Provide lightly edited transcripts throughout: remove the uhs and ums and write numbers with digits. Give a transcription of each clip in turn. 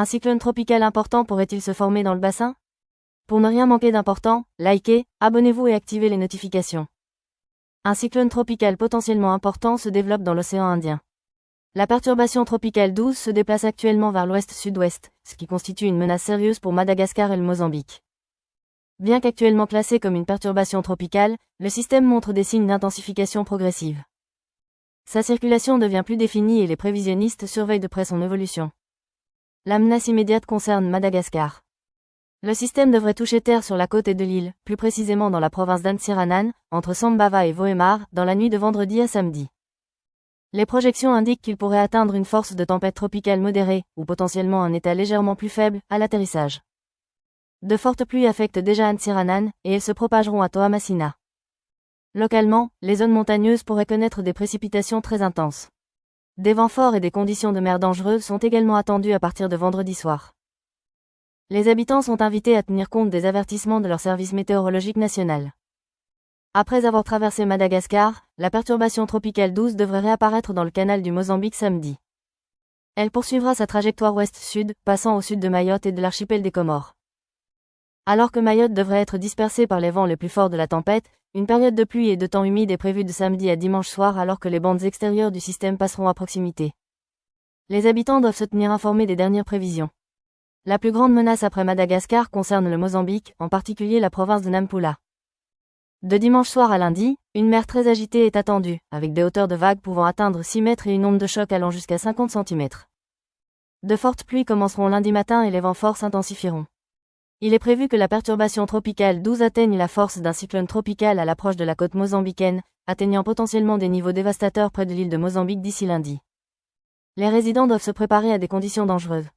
Un cyclone tropical important pourrait-il se former dans le bassin? Pour ne rien manquer d'important, likez, abonnez-vous et activez les notifications. Un cyclone tropical potentiellement important se développe dans l'océan Indien. La perturbation tropicale 12 se déplace actuellement vers l'ouest-sud-ouest, ce qui constitue une menace sérieuse pour Madagascar et le Mozambique. Bien qu'actuellement classé comme une perturbation tropicale, le système montre des signes d'intensification progressive. Sa circulation devient plus définie et les prévisionnistes surveillent de près son évolution. La menace immédiate concerne Madagascar. Le système devrait toucher terre sur la côte est de l'île, plus précisément dans la province d'Antsiranan, entre Sambava et Vohemar, dans la nuit de vendredi à samedi. Les projections indiquent qu'il pourrait atteindre une force de tempête tropicale modérée, ou potentiellement un état légèrement plus faible, à l'atterrissage. De fortes pluies affectent déjà Antsiranan, et elles se propageront à Toamasina. Localement, les zones montagneuses pourraient connaître des précipitations très intenses. Des vents forts et des conditions de mer dangereuses sont également attendues à partir de vendredi soir. Les habitants sont invités à tenir compte des avertissements de leur service météorologique national. Après avoir traversé Madagascar, la perturbation tropicale 12 devrait réapparaître dans le canal du Mozambique samedi. Elle poursuivra sa trajectoire ouest-sud, passant au sud de Mayotte et de l'archipel des Comores. Alors que Mayotte devrait être dispersée par les vents les plus forts de la tempête, une période de pluie et de temps humide est prévue de samedi à dimanche soir alors que les bandes extérieures du système passeront à proximité. Les habitants doivent se tenir informés des dernières prévisions. La plus grande menace après Madagascar concerne le Mozambique, en particulier la province de Nampula. De dimanche soir à lundi, une mer très agitée est attendue, avec des hauteurs de vagues pouvant atteindre 6 mètres et une onde de choc allant jusqu'à 50 cm. De fortes pluies commenceront lundi matin et les vents forts s'intensifieront. Il est prévu que la perturbation tropicale 12 atteigne la force d'un cyclone tropical à l'approche de la côte mozambicaine, atteignant potentiellement des niveaux dévastateurs près de l'île de Mozambique d'ici lundi. Les résidents doivent se préparer à des conditions dangereuses.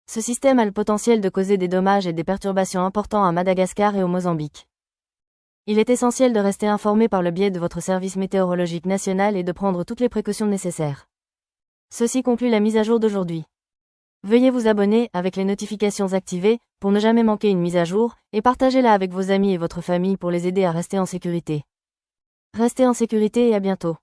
Ce système a le potentiel de causer des dommages et des perturbations importants à Madagascar et au Mozambique. Il est essentiel de rester informé par le biais de votre service météorologique national et de prendre toutes les précautions nécessaires. Ceci conclut la mise à jour d'aujourd'hui. Veuillez vous abonner, avec les notifications activées, pour ne jamais manquer une mise à jour, et partagez-la avec vos amis et votre famille pour les aider à rester en sécurité. Restez en sécurité et à bientôt.